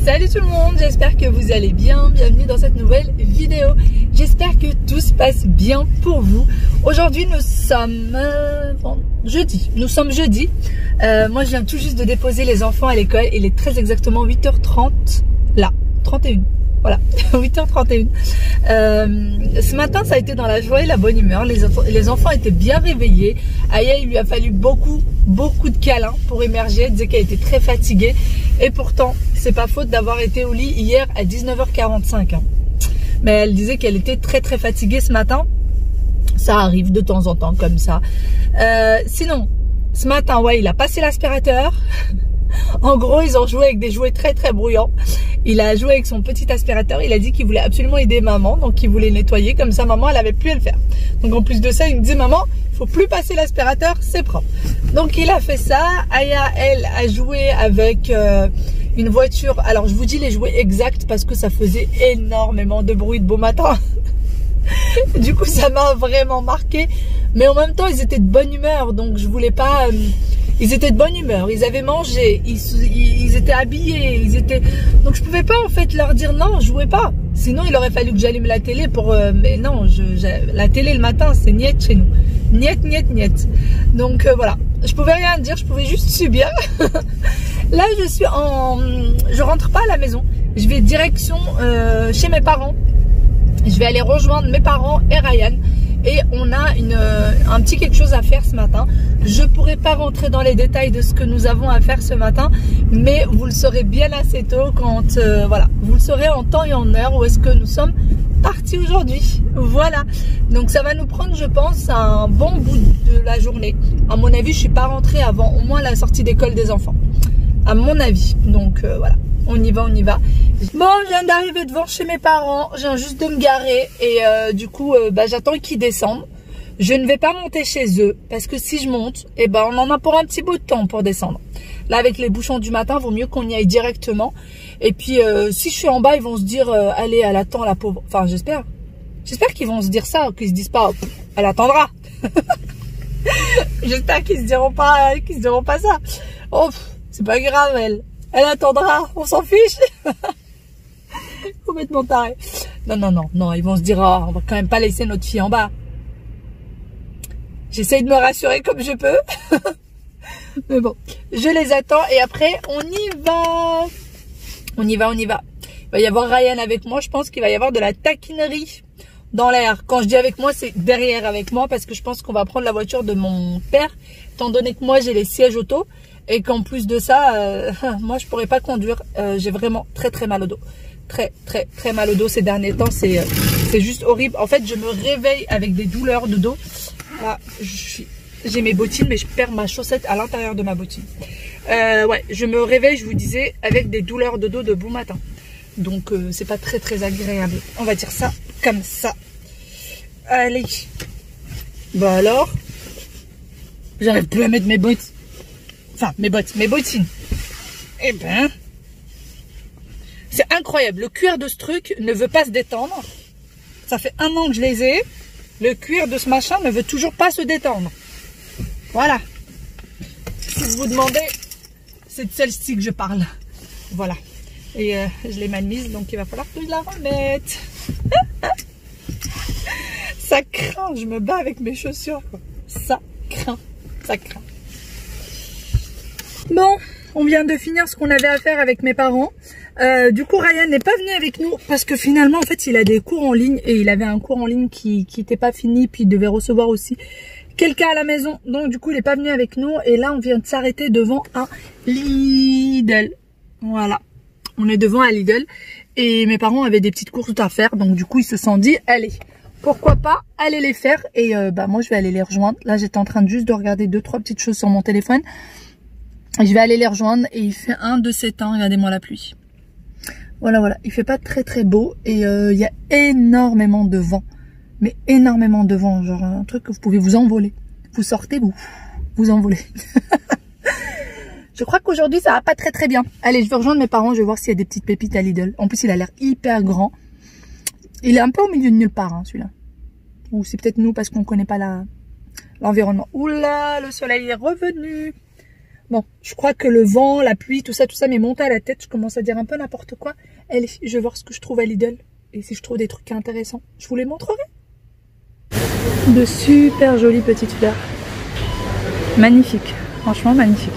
Salut tout le monde, j'espère que vous allez bien, bienvenue dans cette nouvelle vidéo. J'espère que tout se passe bien pour vous. Aujourd'hui nous sommes jeudi. Moi je viens tout juste de déposer les enfants à l'école. Il est très exactement 8h30, là, 31. Voilà, 8h31. Ce matin, ça a été dans la joie et la bonne humeur. Les enfants étaient bien réveillés. Aya, il lui a fallu beaucoup de câlins pour émerger. Elle disait qu'elle était très fatiguée. Et pourtant, c'est pas faute d'avoir été au lit hier à 19h45. Mais elle disait qu'elle était très fatiguée ce matin. Ça arrive de temps en temps comme ça. Sinon, ce matin, ouais, il a passé l'aspirateur. En gros, ils ont joué avec des jouets très bruyants. Il a joué avec son petit aspirateur. Il a dit qu'il voulait absolument aider maman. Donc, il voulait nettoyer. Comme ça, maman, elle avait plus à le faire. Donc, en plus de ça, il me dit, maman, il faut plus passer l'aspirateur, c'est propre. Donc, il a fait ça. Aya, elle, a joué avec une voiture. Alors, je vous dis les jouets exacts parce que ça faisait énormément de bruit de beau matin. Du coup, ça m'a vraiment marqué. Mais en même temps, ils étaient de bonne humeur. Donc, je voulais pas... Ils étaient de bonne humeur, ils avaient mangé, ils étaient habillés, Donc je pouvais pas en fait leur dire non, jouez pas. Sinon il aurait fallu que j'allume la télé pour... mais non, la télé le matin c'est niet chez nous. Niet. Donc voilà, je pouvais rien dire, je pouvais juste subir. Là je rentre pas à la maison, je vais direction chez mes parents. Je vais aller rejoindre mes parents et Ryan. Et on a un petit quelque chose à faire ce matin. Je ne pourrai pas rentrer dans les détails de ce que nous avons à faire ce matin, mais vous le saurez bien assez tôt quand, voilà, vous le saurez en temps et en heure où est-ce que nous sommes partis aujourd'hui. Voilà. Donc ça va nous prendre, je pense, un bon bout de la journée. À mon avis, je suis pas rentrée avant au moins la sortie d'école des enfants. À mon avis. Donc voilà. On y va. Bon, je viens d'arriver devant chez mes parents. Je viens juste de me garer. Et du coup, j'attends qu'ils descendent. Je ne vais pas monter chez eux. Parce que si je monte, on en a pour un petit bout de temps pour descendre. Là, avec les bouchons du matin, vaut mieux qu'on y aille directement. Et puis, si je suis en bas, ils vont se dire, allez, elle attend la pauvre. Enfin, j'espère. J'espère qu'ils vont se dire ça. Qu'ils se disent pas, elle attendra. J'espère qu'ils se diront pas ça. Oh, c'est pas grave, elle attendra, on s'en fiche. Complètement taré. Non, ils vont se dire, oh, on va quand même pas laisser notre fille en bas. J'essaye de me rassurer comme je peux. Mais bon, je les attends et après, on y va. Il va y avoir Ryan avec moi, je pense qu'il va y avoir de la taquinerie dans l'air. Quand je dis avec moi, c'est derrière avec moi parce que je pense qu'on va prendre la voiture de mon père, étant donné que moi, j'ai les sièges auto. Et qu'en plus de ça, moi je pourrais pas conduire. J'ai vraiment très mal au dos. Très mal au dos ces derniers temps. C'est juste horrible. En fait, je me réveille avec des douleurs de dos. Là, j'ai mes bottines, mais je perds ma chaussette à l'intérieur de ma bottine. Ouais, je me réveille, je vous disais, avec des douleurs de dos de bon matin. Donc, c'est pas très agréable. On va dire ça comme ça. Allez. Bah alors, j'arrive plus à mettre mes bottes. Enfin, mes bottines. Eh ben, c'est incroyable. Le cuir de ce truc ne veut pas se détendre. Ça fait 1 an que je les ai. Le cuir de ce machin ne veut toujours pas se détendre. Voilà. Si vous vous demandez, c'est de celle-ci que je parle. Voilà. Et je l'ai mal mise, donc il va falloir que je la remette. Ça craint. Je me bats avec mes chaussures, quoi. Ça craint. Bon, on vient de finir ce qu'on avait à faire avec mes parents. Du coup, Ryan n'est pas venu avec nous parce que finalement, en fait, il a des cours en ligne et il avait un cours en ligne qui n'était pas fini, puis il devait recevoir aussi quelqu'un à la maison. Donc, du coup, il n'est pas venu avec nous. Et là, on vient de s'arrêter devant un Lidl. Voilà, on est devant un Lidl et mes parents avaient des petites courses à faire. Donc, du coup, ils se sont dit, allez, pourquoi pas aller les faire. Et moi, je vais aller les rejoindre. Là, j'étais en train de juste de regarder 2-3 petites choses sur mon téléphone. Je vais aller les rejoindre et il fait un de ces temps, regardez-moi la pluie. Voilà, il fait pas très beau et il y a énormément de vent. Mais énormément de vent, genre un truc que vous pouvez vous envoler. Vous sortez, vous envolez. Je crois qu'aujourd'hui ça va pas très bien. Allez, je vais rejoindre mes parents, je vais voir s'il y a des petites pépites à Lidl. En plus il a l'air hyper grand. Il est un peu au milieu de nulle part, hein, celui-là. Ou c'est peut-être nous parce qu'on connaît pas l'environnement. Oula, le soleil est revenu. Bon, je crois que le vent, la pluie, tout ça m'est monté à la tête. Je commence à dire un peu n'importe quoi. Allez, je vais voir ce que je trouve à Lidl. Et si je trouve des trucs intéressants, je vous les montrerai. De super jolies petites fleurs. Magnifique. Franchement, magnifique.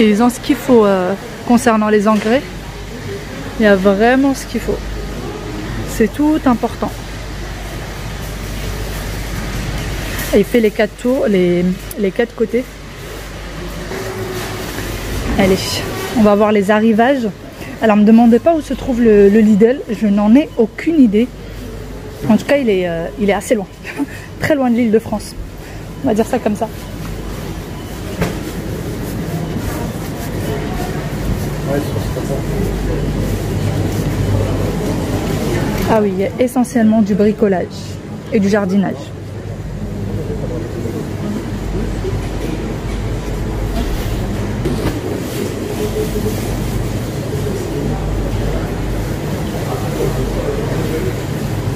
Et ils ont ce qu'il faut concernant les engrais. Il y a vraiment ce qu'il faut. C'est tout important. Et il fait les 4 tours, les 4 côtés. Allez, on va voir les arrivages. Alors, ne me demandez pas où se trouve le Lidl. Je n'en ai aucune idée. En tout cas, il est assez loin. Très loin de l'Île-de-France. On va dire ça comme ça. Ah oui, il y a essentiellement du bricolage et du jardinage.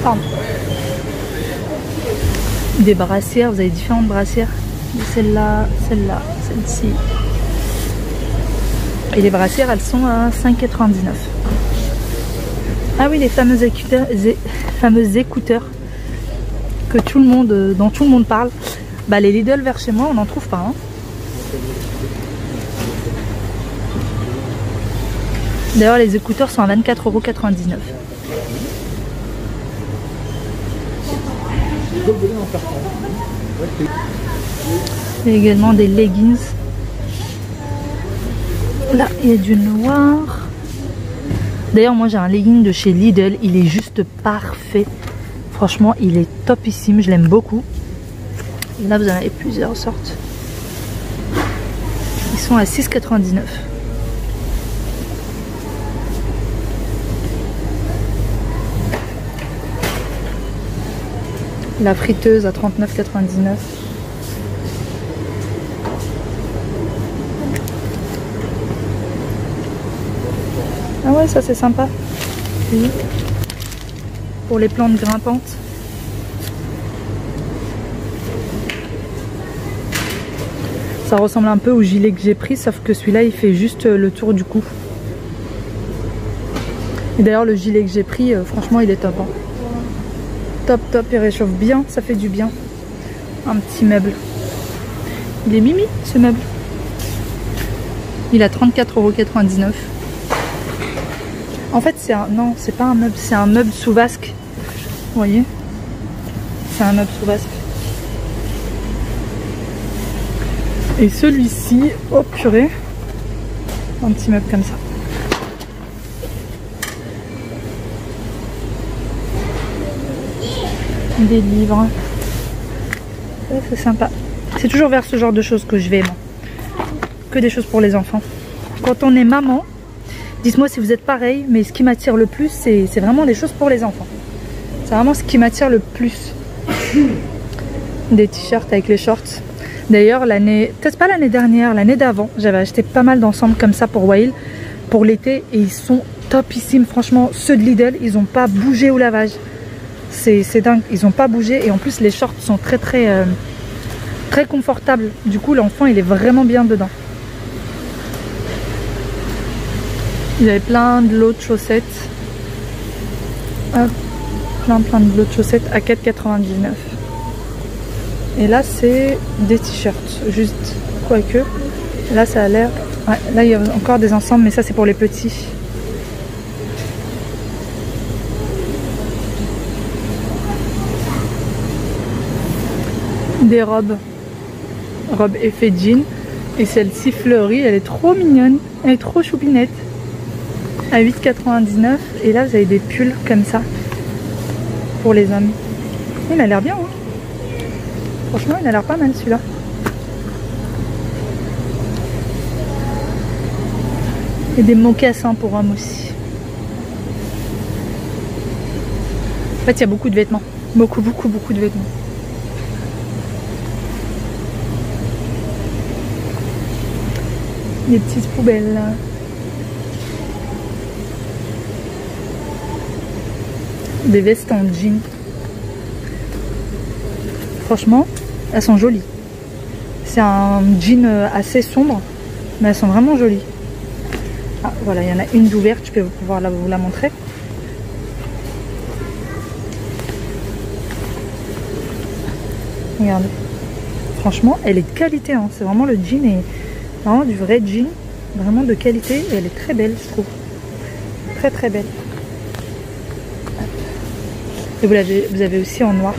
Pardon. Des brassières, vous avez différentes brassières. Celle-là, celle-là, celle-ci. Et les brassières, elles sont à 5,99 €. Ah oui, les fameux écouteurs que tout le monde, dont tout le monde parle. Bah, les Lidl vers chez moi, on n'en trouve pas. Hein. D'ailleurs, les écouteurs sont à 24,99 €. Il y a également des leggings. Là, il y a du noir. D'ailleurs, moi j'ai un legging de chez Lidl. Il est juste parfait. Franchement, il est topissime. Je l'aime beaucoup. Et là, vous en avez plusieurs sortes. Ils sont à 6,99 €. La friteuse à 39,99 €. Ah ouais, ça c'est sympa. Oui. Pour les plantes grimpantes. Ça ressemble un peu au gilet que j'ai pris, sauf que celui-là il fait juste le tour du cou. Et d'ailleurs le gilet que j'ai pris, franchement il est top. Hein. Top, top, il réchauffe bien, ça fait du bien. Un petit meuble. Il est mimi ce meuble. Il a 34,99 €. En fait, c'est un... Non, c'est pas un meuble, c'est un meuble sous vasque. Vous voyez? C'est un meuble sous vasque. Et celui-ci, oh purée, un petit meuble comme ça. Des livres. C'est sympa. C'est toujours vers ce genre de choses que je vais, moi. Que des choses pour les enfants. Quand on est maman, dites-moi si vous êtes pareil, mais ce qui m'attire le plus, c'est vraiment des choses pour les enfants. C'est vraiment ce qui m'attire le plus. Des t-shirts avec les shorts. D'ailleurs, peut-être pas l'année dernière, l'année d'avant, j'avais acheté pas mal d'ensembles comme ça pour Wail, pour l'été, et ils sont topissimes. Franchement, ceux de Lidl, ils n'ont pas bougé au lavage. C'est dingue, ils n'ont pas bougé, et en plus les shorts sont très confortables. Du coup, l'enfant, il est vraiment bien dedans. Il y avait plein de lots de chaussettes. Hop, plein de lots de chaussettes à 4,99 €. Et là, c'est des t-shirts, juste, quoique. Là, ça a l'air... Ouais, là, il y a encore des ensembles, mais ça, c'est pour les petits. Des robes. Robe effet jean. Et celle-ci fleurie, elle est trop mignonne. Elle est trop choupinette. À 8,99 €. Et là, vous avez des pulls comme ça. Pour les hommes. Il a l'air bien, hein. Franchement, il a l'air pas mal celui-là. Et des mocassins pour hommes aussi. En fait, il y a beaucoup de vêtements. Beaucoup de vêtements. Des petites poubelles là. Des vestes en jean. Franchement, elles sont jolies. C'est un jean assez sombre, mais elles sont vraiment jolies. Ah, voilà, il y en a une d'ouverte, je peux pouvoir vous la montrer. Regardez. Franchement, elle est de qualité. Hein. C'est vraiment le jean est vraiment du vrai jean. Vraiment de qualité. Et elle est très belle, je trouve. Très très belle. Et vous avez aussi en noir.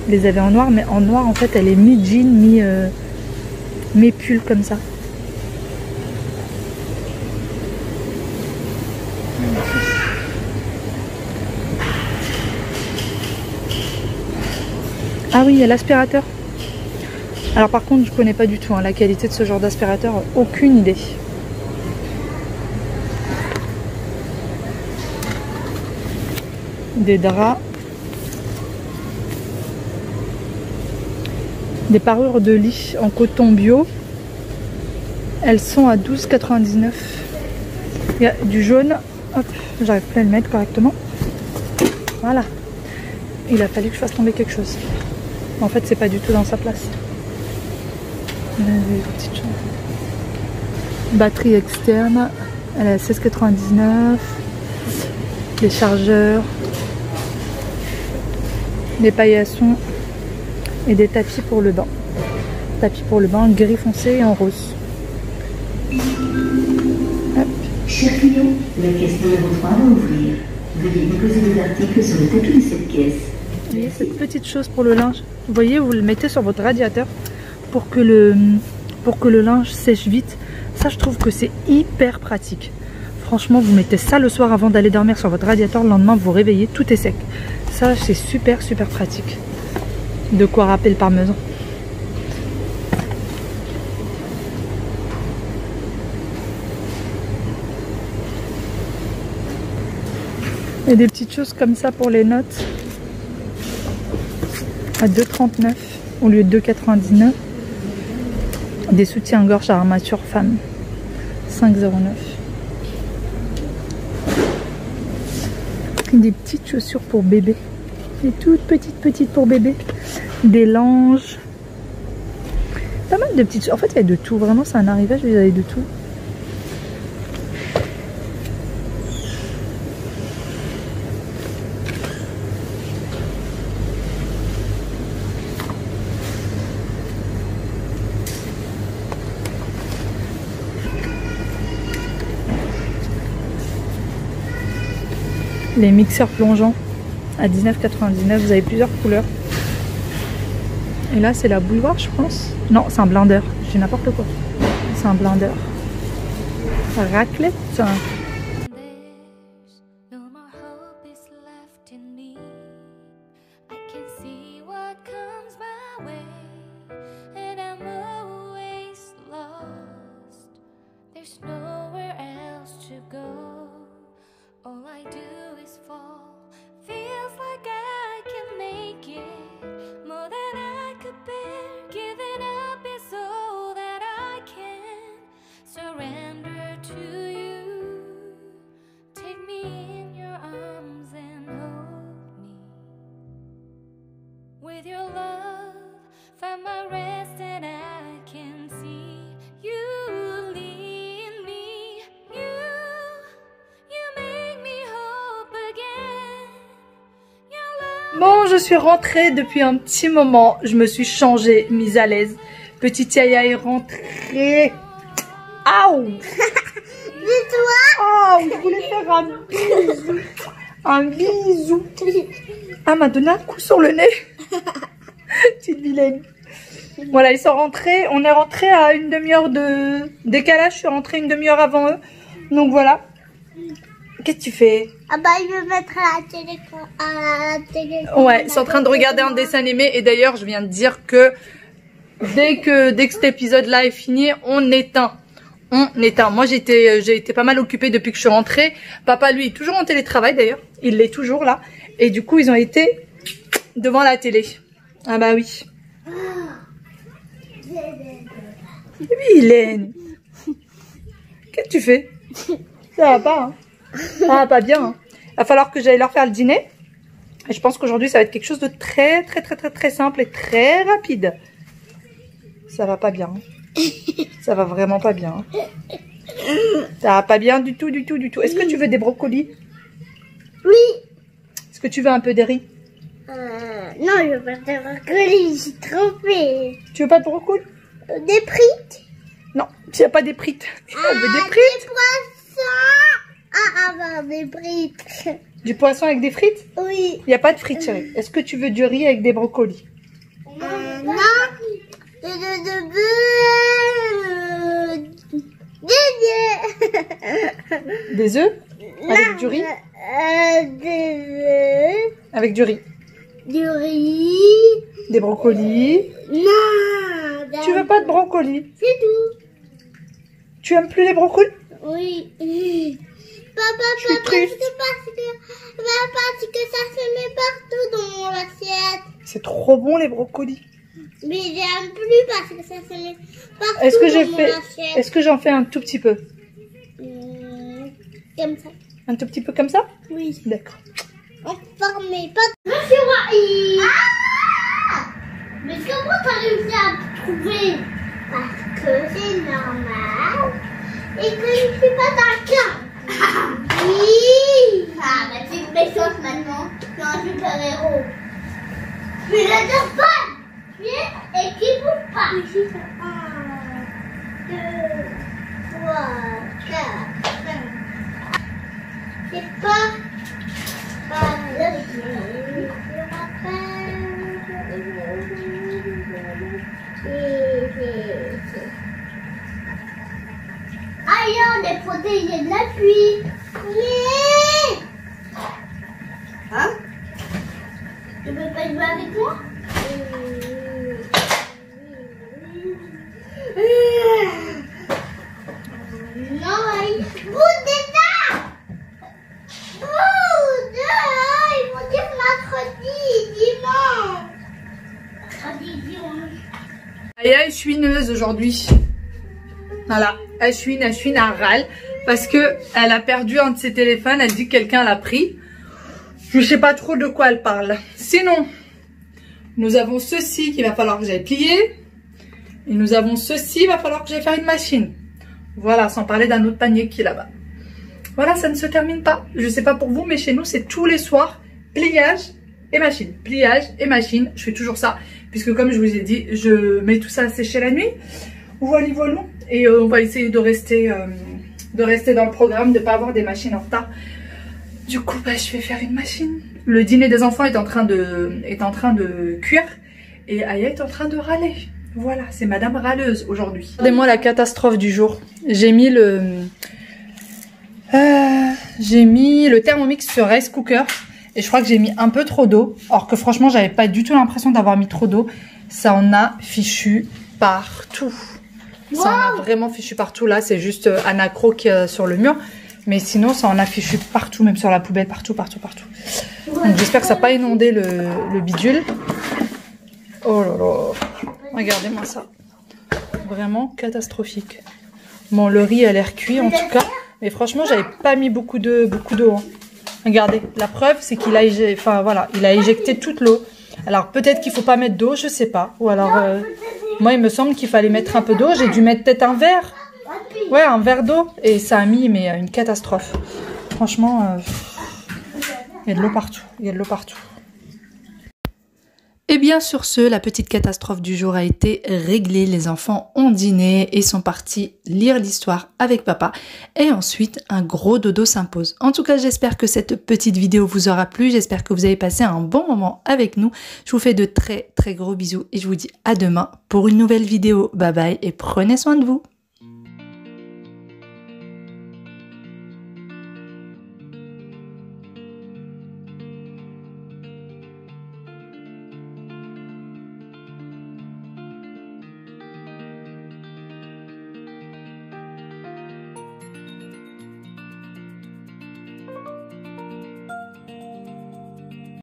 Vous les avez en noir, mais en noir en fait elle est mi-jean, mi-pull comme ça. Ah oui, il y a l'aspirateur. Alors par contre je connais pas du tout hein, la qualité de ce genre d'aspirateur, aucune idée. Des draps. Des parures de lit en coton bio. Elles sont à 12,99 €. Il y a du jaune. Hop, j'arrive pas à le mettre correctement. Voilà. Il a fallu que je fasse tomber quelque chose. En fait, c'est pas du tout dans sa place. Batterie externe. Elle est à 16,99 €. Les chargeurs. Des paillassons. Et des tapis pour le bain. Tapis pour le bain gris foncé et en rose. Hop. Cher client, la caisse numéro 3 va ouvrir. Veuillez déposer les articles sur le tapis de cette caisse. Et cette petite chose pour le linge, vous voyez, vous le mettez sur votre radiateur pour que le linge sèche vite. Ça, je trouve que c'est hyper pratique. Franchement, vous mettez ça le soir avant d'aller dormir sur votre radiateur. Le lendemain, vous vous réveillez, tout est sec. Ça, c'est super super pratique. De quoi râper le parmesan. Et des petites choses comme ça pour les notes. À 2,39 € au lieu de 2,99 €. Des soutiens-gorge à armature femme. 5,09 €. Des petites chaussures pour bébé. Des toutes petites pour bébé. Des langes. Pas mal de petites choses. En fait, il y a de tout. Vraiment, c'est un arrivage, vous avez de tout. Les mixeurs plongeants à 19,99 €. Vous avez plusieurs couleurs. Et là, c'est la bouilloire, je pense. Non, c'est un blender. J'ai n'importe quoi. C'est un blender. Raclette. With your love, find my rest and I can see you lead me. You make me hope again. Your love. Bon, je suis rentrée depuis un petit moment. Je me suis changée, mise à l'aise. Petite Yaya est rentrée. Aouh. Oh, je voulais faire un bisou. Un bisou. Ah, m'a donné un coup sur le nez. Petite vilaine. Voilà, ils sont rentrés. On est rentré à une demi-heure de décalage. Je suis rentrée une demi-heure avant eux. Donc voilà. Qu'est-ce que tu fais? Ah bah il veut mettre à la télé. Ouais, ils sont en train de regarder un dessin animé. Et d'ailleurs, je viens de dire que dès que cet épisode-là est fini, on éteint. Moi, j'ai été pas mal occupée depuis que je suis rentrée. Papa, lui, est toujours en télétravail d'ailleurs. Il l'est toujours là. Et du coup, ils ont été devant la télé. Ah bah oui. Oui, Hélène. que tu fais? Ça va pas, hein? Ça va pas bien, hein? Va falloir que j'aille leur faire le dîner. Et je pense qu'aujourd'hui, ça va être quelque chose de très simple et très rapide. Ça va pas bien. Hein? Ça va vraiment pas bien. Hein? Ça va pas bien du tout. Est-ce que tu veux des brocolis? Oui. Est-ce que tu veux un peu de riz? Non, je veux pas de brocoli, j'ai trompé. Tu veux pas de brocolis? Des frites? Non, tu n'as pas des frites. Elle veut des Des frites. poissons. Avoir des frites. Du poisson avec des frites? Oui. Il n'y a pas de frites, chérie. Est-ce que tu veux du riz avec des brocolis? Non. Des œufs? Avec du riz? Des œufs. Avec du riz. Du riz. Des brocolis? Non. Tu veux pas de brocolis? C'est tout. Tu aimes plus les brocolis? Oui. Papa, Je suis triste. parce que ça se met partout dans mon assiette. C'est trop bon les brocolis. Mais j'aime plus parce que ça se met partout Est-ce que dans mon assiette. est-ce que j'en fais un tout petit peu? Comme ça. Un tout petit peu comme ça? Oui. D'accord. Enfin, mais pas... Monsieur Wahi. Mais comment t'as réussi à trouver? Parce que c'est normal et que je suis pas d'accord. Oui. Ah, bah tu me méchante maintenant. Non, je suis pas héros. Mais la deux pas. Et qui bouge pas. 1, 2, 3, 4, 5. C'est pas... Aïe, on est protégé de la pluie. Oui. Hein? Tu veux pas jouer avec moi? Non, vous déjà. Ils vont dire mercredi, dimanche. Aya est chouineuse aujourd'hui. Voilà, elle chouine, elle râle parce que elle a perdu un de ses téléphones. Elle dit que quelqu'un l'a pris. Je sais pas trop de quoi elle parle. Sinon, nous avons ceci qu'il va falloir que j'aille plier. Et nous avons ceci, il va falloir que j'aille faire une machine. Voilà, sans parler d'un autre panier qui est là-bas. Voilà, ça ne se termine pas. Je sais pas pour vous, mais chez nous, c'est tous les soirs pliage et machine. Pliage et machine. Je fais toujours ça. Puisque comme je vous ai dit, je mets tout ça à sécher la nuit. Voilà. Et on va essayer de rester dans le programme, de ne pas avoir des machines en retard. Du coup, bah, je vais faire une machine. Le dîner des enfants est en train de cuire. Et Aya est en train de râler. Voilà, c'est Madame Râleuse aujourd'hui. Regardez-moi la catastrophe du jour. J'ai mis le Thermomix sur rice cooker. Et je crois que j'ai mis un peu trop d'eau. Or que franchement, j'avais pas du tout l'impression d'avoir mis trop d'eau. Ça en a fichu partout. Wow. Ça en a vraiment fichu partout. Là, c'est juste Anacro qui est sur le mur. Mais sinon, ça en a fichu partout, même sur la poubelle, partout. Donc j'espère que ça n'a pas inondé le bidule. Oh là là. Regardez-moi ça. Vraiment catastrophique. Bon, le riz a l'air cuit en tout cas. Mais franchement, j'avais pas mis beaucoup d'eau. Hein. Regardez, la preuve, c'est qu'il a, il a éjecté toute l'eau. Alors peut-être qu'il faut pas mettre d'eau, je sais pas. Ou alors, moi il me semble qu'il fallait mettre un peu d'eau. J'ai dû mettre peut-être un verre. Ouais, un verre d'eau. Et ça a mis une catastrophe. Franchement, il y a de l'eau partout. Et bien sur ce, la petite catastrophe du jour a été réglée. Les enfants ont dîné et sont partis lire l'histoire avec papa. Et ensuite, un gros dodo s'impose. En tout cas, j'espère que cette petite vidéo vous aura plu. J'espère que vous avez passé un bon moment avec nous. Je vous fais de très gros bisous et je vous dis à demain pour une nouvelle vidéo. Bye bye et prenez soin de vous.